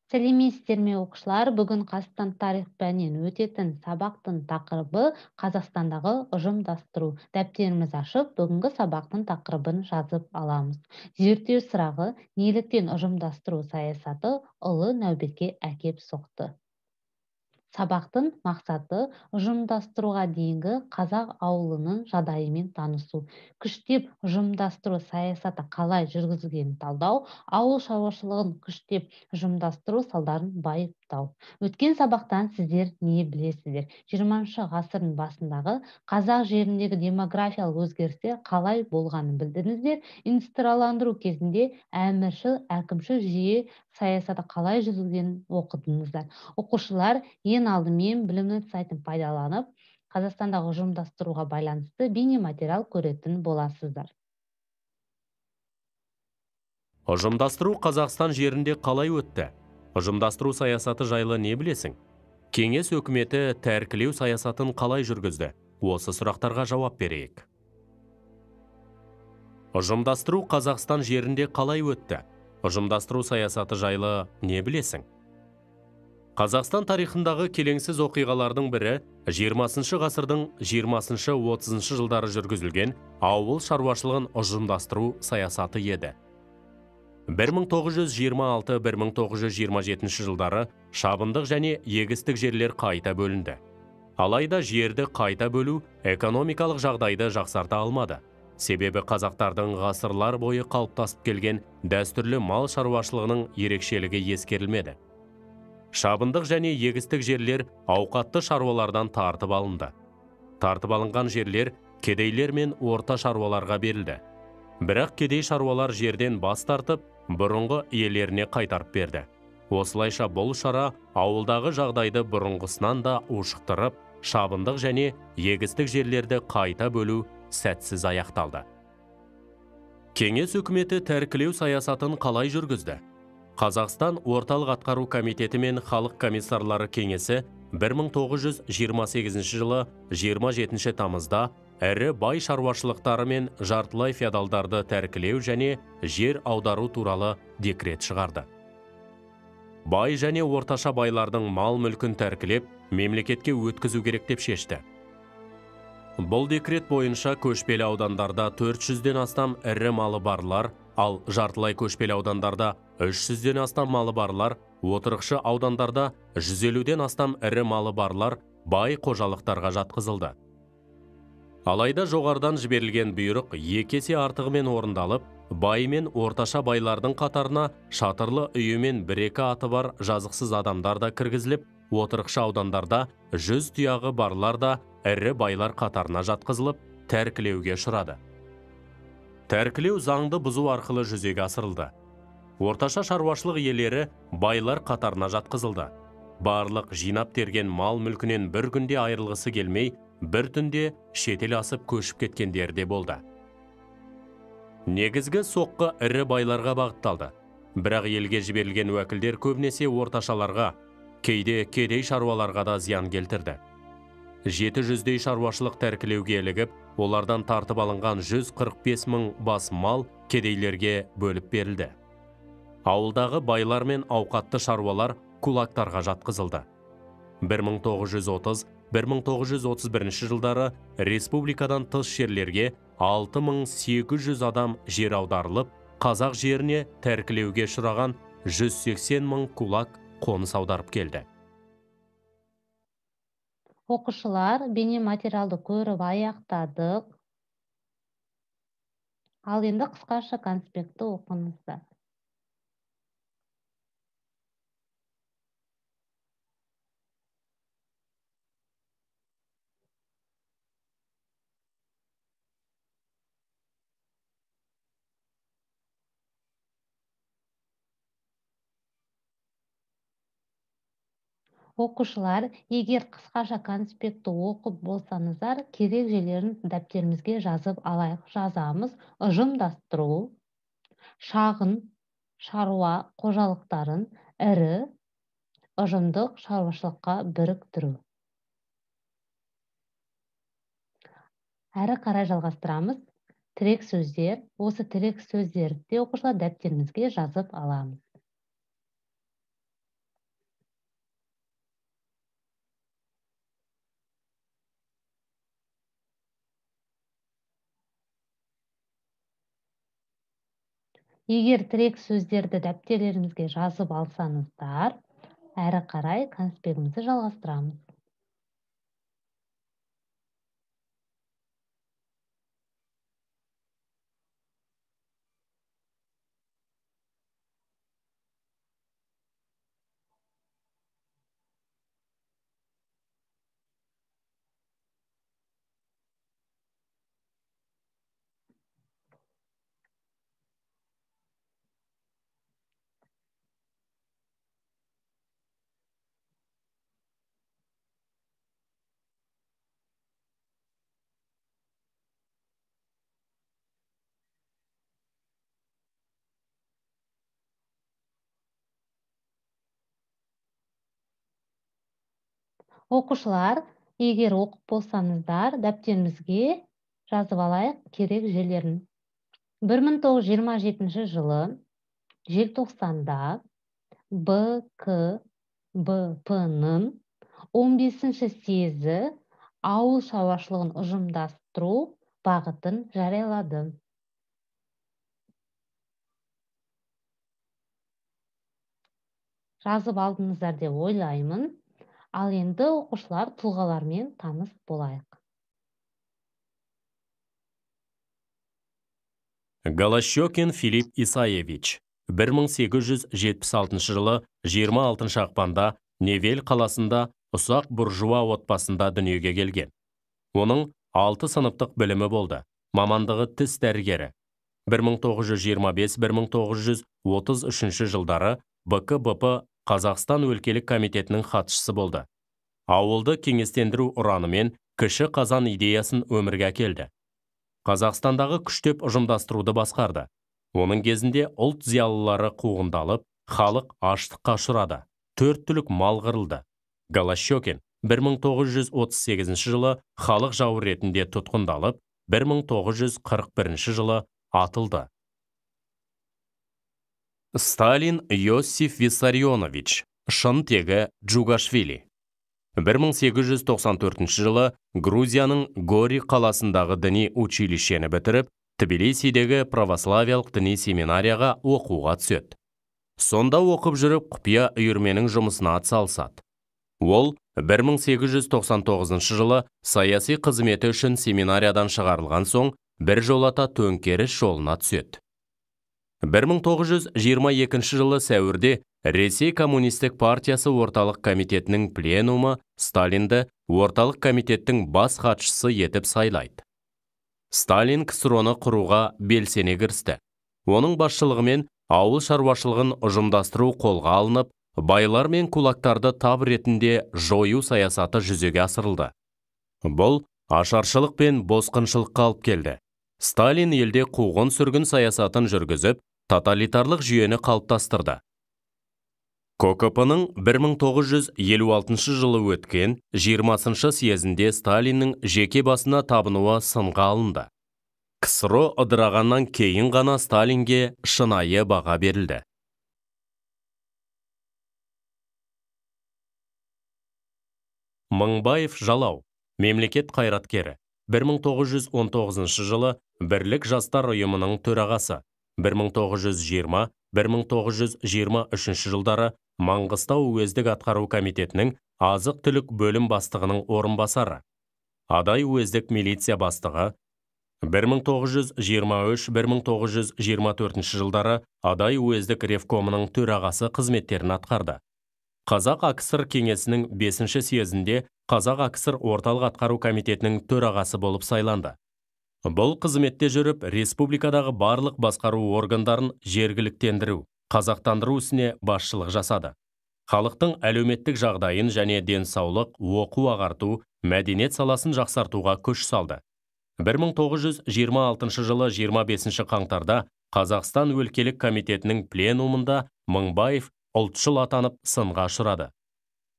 Сәлеметсіздер ме оқушылар? Бүгін Қазақстан тарих пәнінен өтетін сабақтың тақырыбы Қазақстандағы ұжымдастыру. Дәптерімізді ашып, бүгінгі сабақтың тақырыбын жазып аламыз. Зерттеу сұрағы: неліктен ұжымдастыру саясаты ұлы нәубетке әкеп соқты? Сабақтың мақсаты ұжымдастыруға дейінгі қазақ ауылының жағдайымен танысу. Күштеп ұжымдастыру саясаты қалай жүргізілгенін талдау, ауыл шаруашылығын күштеп ұжымдастыру салдарын байыптау. Өткен сабақтан сіздер не білесіздер? 20-шы ғасырдың басындағы қазақ жеріндегі демографиялық өзгерістер қалай болғанын білдіңіздер? Индустрияландыру кезінде әміршіл әкімшіл жүйе саясаты қалай жүргізілгенін оқыдыңыздар. Оқушылар ең алдымен білімнің сайтын пайдаланып, Қазақстандағы ұжымдастыруға байланысты бейнематериал көретін боласыздар. Ұжымдастыру Қазақстан жерінде қалай өтті? Ұжымдастыру саясаты жайлы не білесің? Кеңес өкіметі тәркілеу саясатын қалай жүргізді? Осы сұрақтарға жауап берейік. Ұжымдастыру Қазақстан жерінде қалай өтті? Ұжымдастыру саясаты жайлы не білесің? Қазақстан тарихындағы келеңсіз оқиғалардың бірі 20-шы ғасырдың 20-30 жылдары жүргізілген ауыл шаруашылығын ұжымдастыру саясаты еді. 1926-1927 жылдары шабындық және егістік жерлер қайта бөлінді. Алайда жерді қайта бөлу экономикалық жағдайды жақсарта алмады. Себебі қазақтардың ғасырлар бойы қалыптасып келген дәстүрлі мал шаруашылығының ерекшелігі ескерілмеді. Шабындық және егістік жерлер ауқатты шаруалардан тартып алынды. Тартып алынған жерлер кедейлер мен орта шаруаларға берілді. Бірақ кедей шаруалар жерден бас тартып, бұрынғы иелеріне қайтарып берді. Осылайша бұл шара ауылдағы жағдайды бұрынғысынан да ушықтырып, шабындық және егістік жерлерді қайта бөлу сәтсіз аяқталды. Кеңес үкіметі тәркілеу саясатын қалай жүргізді? Қазақстан орталық атқару комитеті мен халық комиссарлары кеңесі 1928 жылы 27 тамызда әрі бай шаруашылықтары мен жартылай феодалдарды тәркілеу және жер аудару туралы декрет шығарды. Бай және орташа байлардың мал мүлкін тәркілеп, мемлекетке өткізу керек деп шешті. Бұл декрет бойынша көшпелі аудандарда 400-ден астам ірі малы барлар, ал жартылай көшпелі аудандарда 300-ден астам малы барлар, отырықшы аудандарда 150-ден астам ірі малы барлар бай қожалықтарға жатқызылды. Алайда жоғарыдан жіберілген бұйрық 2 есе артығымен орындалып, бай мен орташа байлардың қатарына шатырлы үйі мен 1-2 аты бар жазықсыз адамдар да кіргізіліп, отырықшы аудандарда 100 тұяғы барлар да ірі байлар қатарына жатқызылып, тәркілеуге ұшырады. Тәркілеу заңды бұзу арқылы жүзеге асырылды. Орташа шаруашылық иелері байлар қатарына жатқызылды. Барлық жинап терген мал мүлкінен бір күнде айырылғысы келмей, бір түнде шетел асып көшіп кеткендер де болды. Негізгі соққы ірі байларға бағытталды. Бірақ елге жіберілген уәкілдер көбінесе орташаларға, кейде кедей шаруаларға да зиян келтірді. 700-дей шаруашылық тәркілеуге ілігіп, олардан тартып алынған 145 мың бас мал кедейлерге бөліп берілді. Ауылдағы байлар мен ауқатты шаруалар кулактарға жатқызылды. 1930-1931 жылдары республикадан тыс жерлерге 6800 адам жер аударылып, қазақ жеріне тәркілеуге ұшыраған 180 мың кулак қоныс аударып келді. Оқушылар, бейнематериалды көріп аяқтадық. Ал енді қысқаша конспектті оқыңыздар. Оқушылар, егер қысқаша конспектті оқып болсаңыздар, керек жерлерін дәптерімізге жазып алайық. Жазамыз: ұжымдастыру, шағын шаруа қожалықтарын ірі ұжымдық шаруашылыққа біріктіру. Әрі қарай жалғастырамыз. Тірек сөздер. Осы тірек сөздерді оқушылар дәптерімізге жазып аламыз. Егер тірек сөздерді дәптерлеріңізге жазып алсаңыздар, әрі қарай конспектімізді жалғастырамыз. Оқушылар, егер оқып болсаңыздар, дәптерімізге жазып алайық керек жерлерін. 1927 жылы желтоқсанда БКБП-ның 15-ші съезі ауыл шаруашылығын ұжымдастыру бағытын жариялады. Жазып алдыңыздар деп ойлаймын. Ал енді оқушылар тұлғалармен таныс болайық. Голощекин Филипп Исаевич 1876 жылы 26 ақпанда Невель қаласында ұсақ буржуа отбасында дүниеге келген. Оның 6 сыныптық білімі болды. Мамандығы тіс дәрігері. 1925-1933 жылдары БКБП Қазақстан өлкелік комитетінің хатшысы болды. Ауылды кеңестендіру ұранымен кіші қазан идеясын өмірге әкелді. Қазақстандағы күштеп ұжымдастыруды басқарды. Оның кезінде ұлт зиялылары қуғындалып, халық аштыққа ұшырады. 4 түлік мал қырылды. Голощекин 1938 жылы халық жауы ретінде тұтқындалып, 1941 жылы атылды. Сталин Иосиф Виссарионович, шын тегі Джугашвили. 1894 жылы Грузияның Гори қаласындағы діни училищені бітіріп, Тбилисидегі православиялық діни семинарияға оқуға түседі. Сонда оқып жүріп құпия үйірменің жұмысына атсалысады. Ол 1899 жылы саяси қызметі үшін семинариядан шығарылған соң, бір жолата төңкеріс жолына түседі. 1922 жылы сәуірде Ресей коммунистік партиясы орталық комитетінің пленумы Сталинді орталық комитеттің бас хатшысы етіп сайлайды. Сталин КСРОны құруға белсене кірісті. Оның басшылығымен ауыл шаруашылығын ұжымдастыру қолға алынып, байлар мен кулактарды тап ретінде жою саясаты жүзеге асырылды. Бұл ашаршылық пен босқыншылыққа алып келді. Сталин елде қуғын сүргін саясатын жүргізіп, тоталитарлық жүйені қалыптастырды. ККП-ның 1956 жылы өткен 20-шы съезінде Сталиннің жеке басына табынуы сынға алынды. КСРО ыдырағаннан кейін ғана Сталинге шынайы баға берілді. Мыңбаев Жалау, мемлекет қайраткері. 1919 жылы Бірлік жастар ұйымының төрағасы. 1920-1923 жылдары Маңғыстау уездік атқару комитетінің азық түлік бөлім бастығының орынбасары. Адай уездік милиция бастығы. 1923-1924 жылдары Адай уездік ревкомының төрағасы қызметтерін атқарды. Қазақ АКСР кеңесінің 5-ші съезінде Қазақ АКСР орталық атқару комитетінің төрағасы болып сайланды. Бұл қызметте жүріп, республикадағы барлық басқару органдарын жергіліктендіру, қазақтандыру ісіне басшылық жасады. Халықтың әлеуметтік жағдайын және денсаулық, оқу ағарту, мәдениет саласын жақсартуға күш салды. 1926 жылы 25 қаңтарда Қазақстан өлкелік комитетінің пленумында Мыңбаев ұлтшыл атанып сынға ұшырады.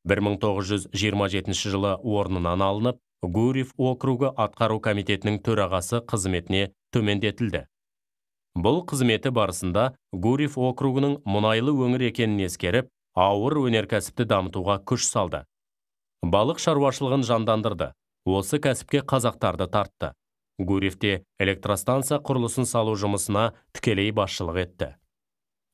1927 жылы орнынан алынып, Гурьев округы атқару комитетінің төрағасы қызметіне төмендетілді. Бұл қызметі барысында Гурьев округының мұнайлы өңір екенін ескеріп, ауыр өнеркәсіпті дамытуға күш салды. Балық шаруашылығын жандандырды. Осы кәсіпке қазақтарды тартты. Гурьевте электростанция құрылысын салу жұмысына тікелей басшылық етті.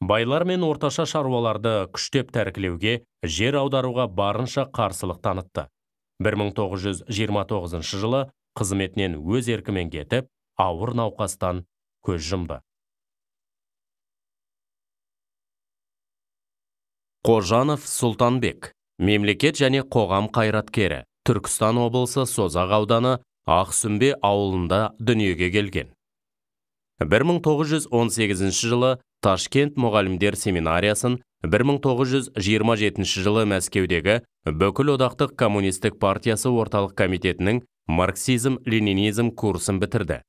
Байлар мен орташа шаруаларды күштеп тәркілеуге, жер аударуға барынша қарсылық танытты. 1929 жылы қызметінен өз еркімен кетіп, ауыр науқастан көз жұмды. Қожанов Сұлтанбек, мемлекет және қоғам қайраткері, Түркістан облысы Созақ ауданы Ақсүмбе ауылында дүниеге келген. 1918 жылы Ташкент мұғалімдер семинариясын, 1927 жылы Мәскеудегі бүкіл одақтық коммунистік партиясы орталық комитетінің марксизм-ленинизм курсын бітірді.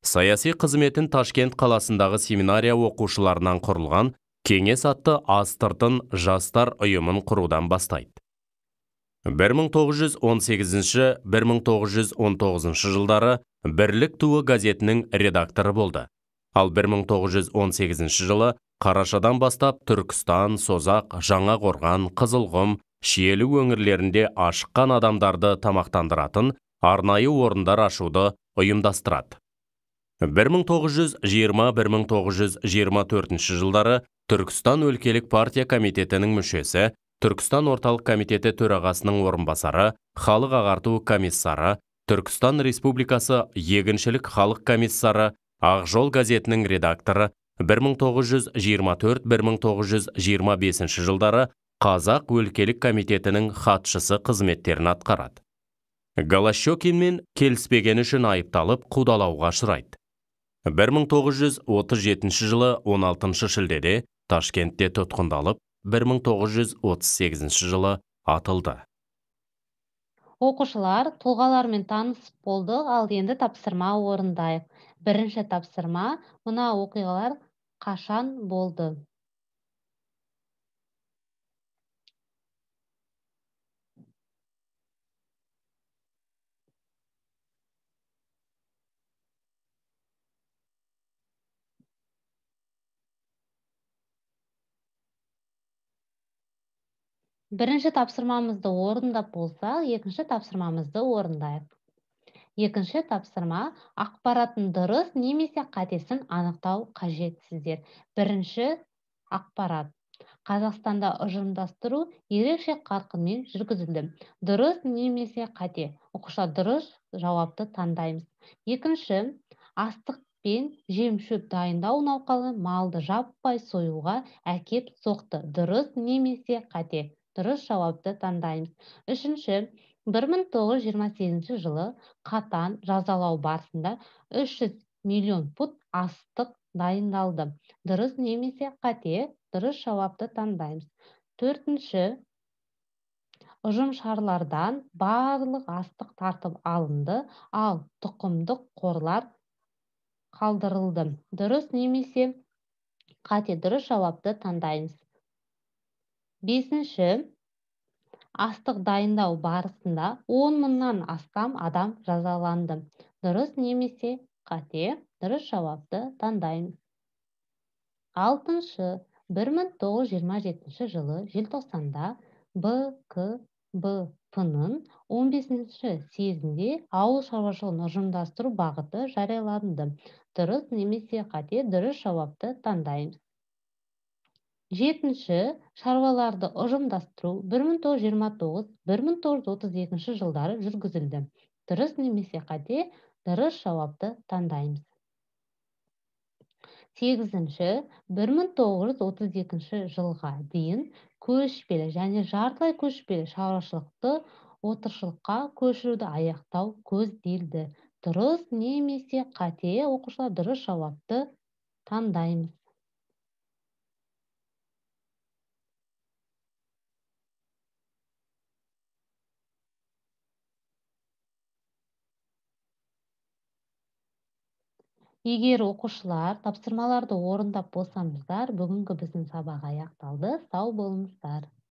Саяси қызметін Ташкент қаласындағы семинария оқушыларынан құрылған Кеңес атты астыртын жастар ұйымын құрудан бастайды. 1918-1919 жылдары Бірлік туы газетінің редакторы болды. Ал 1918 жылы Қарашадан бастап Түркістан, Созақ, Жаңақорған, Қызылқұм, Шиелі өңірлерінде ашыққан адамдарды тамақтандыратын арнайы орындар ашуды ұйымдастырады. 1920-1924 жылдары Түркістан өлкелік партия комитетінің мүшесі, Түркістан орталық комитеті төрағасының орынбасары, халық ағарту комиссары, Түркістан Республикасы егіншілік халық комиссары, Ақжол газетінің редакторы, 1924-1925 жылдары Қазақ өлкелік комитетінің хатшысы қызметтерін атқарады. Голощекинмен келіспегені үшін айыпталып қудалауға ұшырайды. 1937 жылы 16 шілдеде Ташкентте тұтқындалып, 1938 жылы атылды. Оқушылар тұлғалармен танысып болды, ал енді тапсырма орындайық. Бірінші тапсырма: мына оқиғалар қашан болды? Бірінші тапсырмамызды орындап болсақ, екінші тапсырмамызды орындайық. Екінші тапсырма: ақпараттың дұрыс немесе қатесін анықтау қажетсіздер. Бірінші ақпарат: Қазақстанда ұжымдастыру ерекше қарқынмен жүргізілді. Дұрыс немесе қате? Оқушылар дұрыс жауапты таңдаймыз. Екінші: астық пен жем-шөп дайындау науқаны малды жаппай союға әкеп соқты. Дұрыс немесе қате? Дұрыс жауапты таңдаймыз. Үшінші: 1928 жылы қатаң жазалау барысында 300 миллион пұт астық дайындалды. Дұрыс немесе қате? Дұрыс жауапты таңдаймыз. Төртінші: ұжымшарлардан барлық астық тартып алынды, ал тұқымдық қорлар қалдырылды. Дұрыс немесе қате? Дұрыс жауапты таңдаймыз. Бесінші: астық дайындау барысында 10 мыңнан астам адам жазаланды. Дұрыс немесе қате? Дұрыс жауапты таңдаймыз. Алтыншы: 1927 жылы желтоқсанда БКБП-ның 15-ші съезінде ауыл шаруашылығын ұжымдастыру бағыты жарияланды. Дұрыс немесе қате? Дұрыс жауапты таңдаймыз. Жетінші: шаруаларды ұжымдастыру 1929-1932 жылдары жүргізілді. Дұрыс немесе қате? Дұрыс жауапты таңдаймыз. Сегізінші: 1932 жылға дейін көшпелі және жартылай көшпелі шаруашылықты отырықшылыққа көшіруді аяқтау көзделді. Дұрыс немесе қате? Оқушылар дұрыс жауапты таңдаймыз. Егер оқушылар тапсырмаларды орындап болсаңыздар, бүгінгі біздің сабақ аяқталды. Сау болыңыздар.